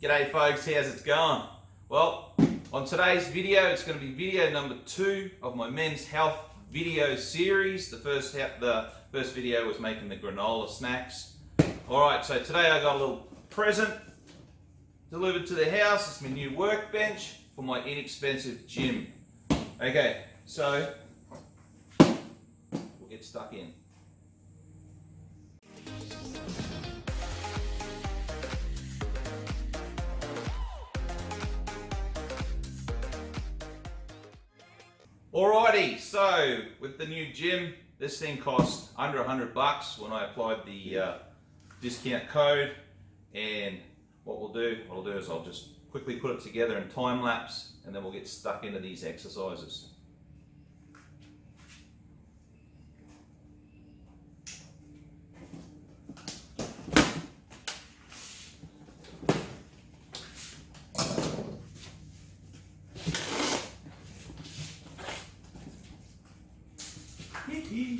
G'day folks, how's it going? Well, on today's video, it's going to be video number 2 of my men's health video series. The first video was making the granola snacks. Alright, so today I got a little present delivered to the house. It's my new workbench for my inexpensive gym. Okay, so we'll get stuck in. Alrighty, so with the new gym, this thing cost under $100 when I applied the discount code. And what I'll do is I'll just quickly put it together in time lapse, and then we'll get stuck into these exercises.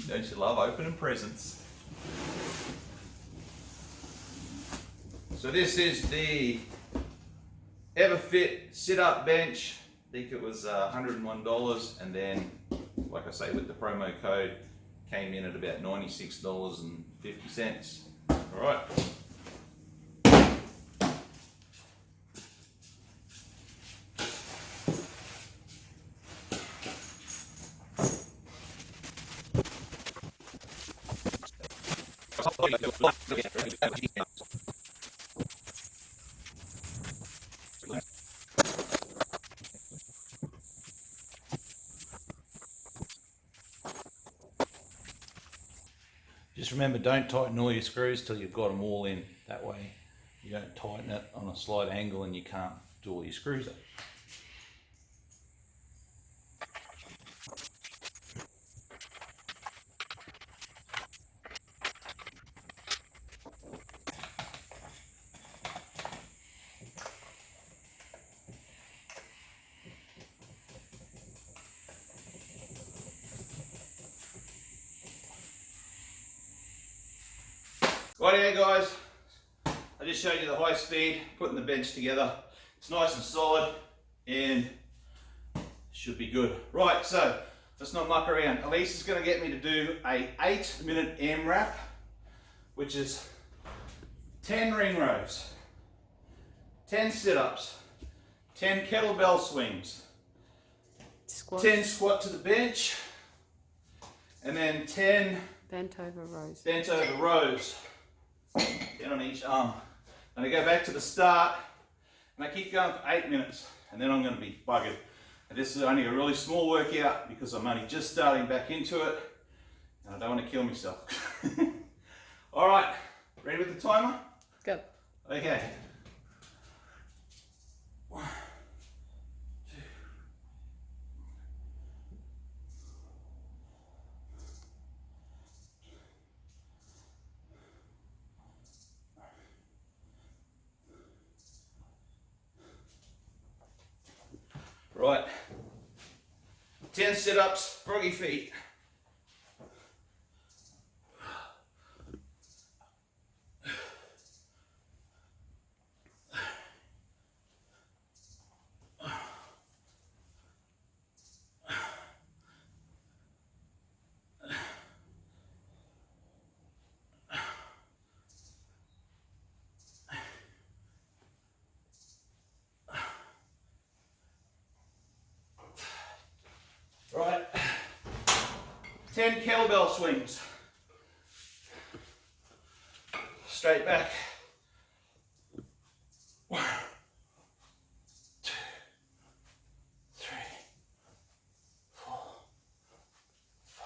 Don't you love opening presents? So this is the EverFit sit-up bench. I think it was $101, and then, like I say, with the promo code, came in at about $96.50. All right. Just remember, don't tighten all your screws till you've got them all in. That way you don't tighten it on a slight angle and you can't do all your screws up. Rightio guys, I just showed you the high speed, putting the bench together. It's nice and solid and should be good. Right, so let's not muck around. Elise is going to get me to do a 8-minute AMRAP, which is 10 ring rows, 10 sit-ups, 10 kettlebell swings, Squat. 10 squat to the bench, and then 10 bent over rows. 10 on each arm. And I go back to the start, and I keep going for 8 minutes, and then I'm going to be buggered. And this is only a really small workout because I'm only just starting back into it, and I don't want to kill myself. All right, ready with the timer? Go. Okay. 1, 2. Right, 10 sit-ups, froggy feet. Right, 10 kettlebell swings. Straight back. 1, 2, 3, 4, 5,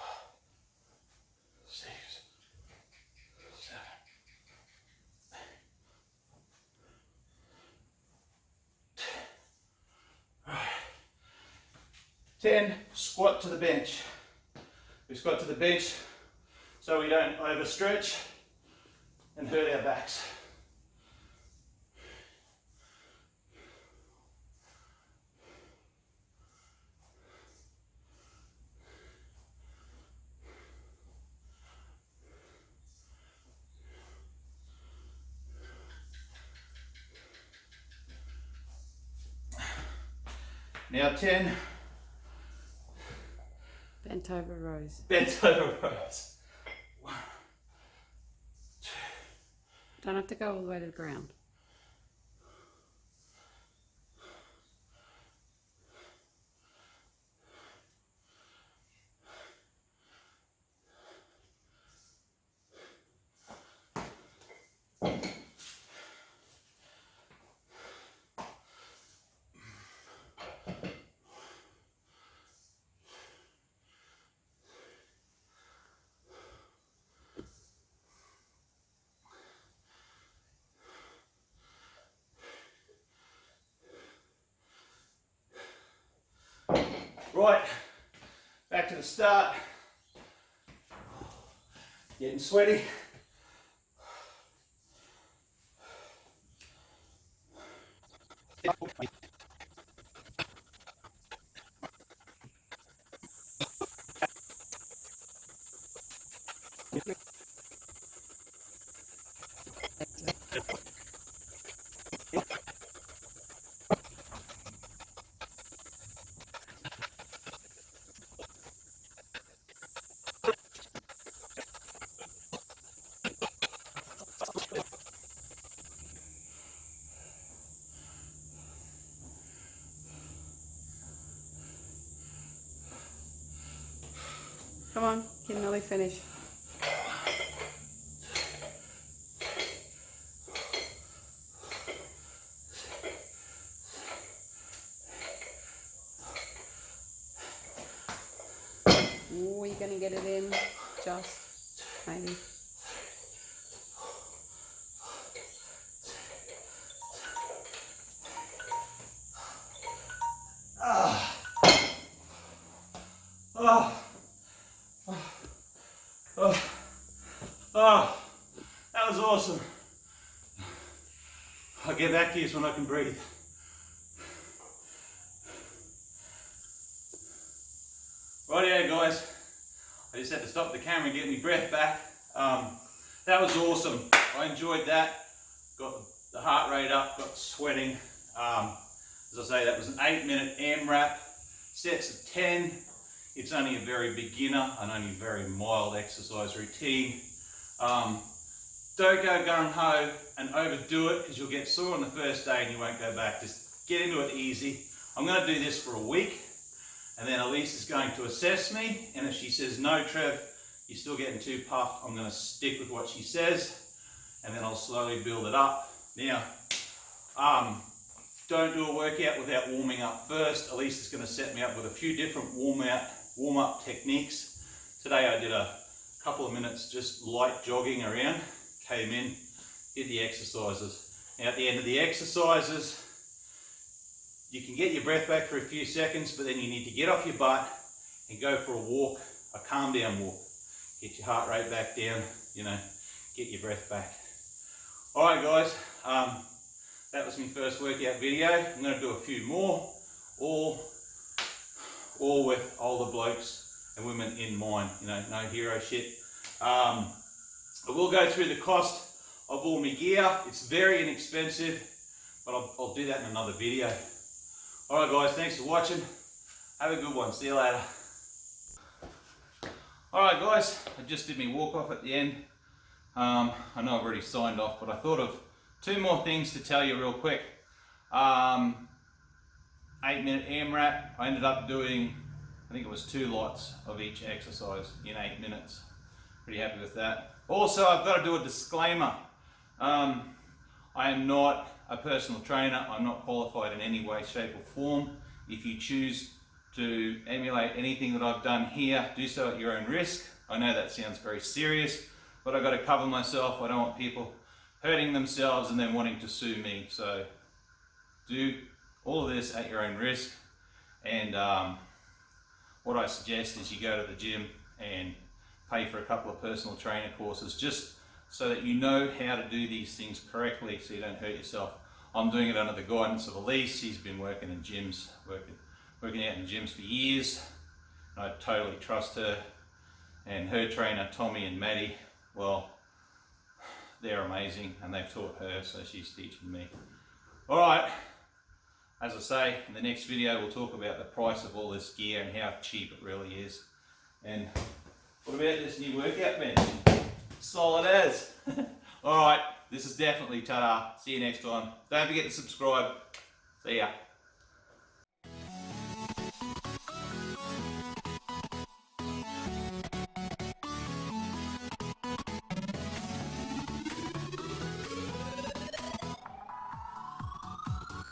6, 7, 8. Right. 10, squat to the bench. We squat to the bench so we don't overstretch and hurt our backs. Now 10. Bent over rows. Bent over rows. 1, 2. Don't have to go all the way to the ground. Right, back to the start. Getting sweaty. Come on, can nearly finish. Oh, you're going to get it in, just maybe. Oh, that was awesome. I'll get back to you when I can breathe. Rightio guys, I just had to stop the camera and get my breath back. That was awesome. I enjoyed that. Got the heart rate up, got sweating. As I say, that was an 8-minute AMRAP, sets of 10. It's only a very beginner and only very mild exercise routine. Don't go gung-ho and overdo it because you'll get sore on the first day and you won't go back. Just get into it easy. I'm going to do this for a week and then Elise is going to assess me, and if she says, no Trev, you're still getting too puffed, I'm going to stick with what she says and then I'll slowly build it up. Now, don't do a workout without warming up first. Elise is going to set me up with a few different warm-up techniques. Today I did a couple of minutes just light jogging around, came in, did the exercises. Now at the end of the exercises, you can get your breath back for a few seconds, but then you need to get off your butt and go for a walk, a calm down walk. Get your heart rate back down, you know, get your breath back. All right guys, that was my first workout video. I'm going to do a few more, all with older blokes and women in mind, you know, no hero shit. I will go through the cost of all my gear. It's very inexpensive, but I'll do that in another video. All right guys, thanks for watching. Have a good one. See you later. All right guys, I just did my walk off at the end. I know I've already signed off, but I thought of 2 more things to tell you real quick. 8-minute AMRAP. I ended up doing, I think it was 2 lots of each exercise in 8 minutes. Pretty happy with that. Also, I've got to do a disclaimer. I am not a personal trainer. I'm not qualified in any way, shape or form. If you choose to emulate anything that I've done here, do so at your own risk. I know that sounds very serious, but I've got to cover myself. I don't want people hurting themselves and then wanting to sue me. So do all of this at your own risk. And what I suggest is you go to the gym and pay for a couple of personal trainer courses just so that you know how to do these things correctly so you don't hurt yourself. I'm doing it under the guidance of Elise. She's been working in gyms, working out in gyms for years. I totally trust her. And her trainer, Tommy and Maddie, well, they're amazing and they've taught her, so she's teaching me. All right, as I say, in the next video we'll talk about the price of all this gear and how cheap it really is. And what about this new workout bench? Solid as. Alright, this is definitely ta-da. See you next time. Don't forget to subscribe. See ya.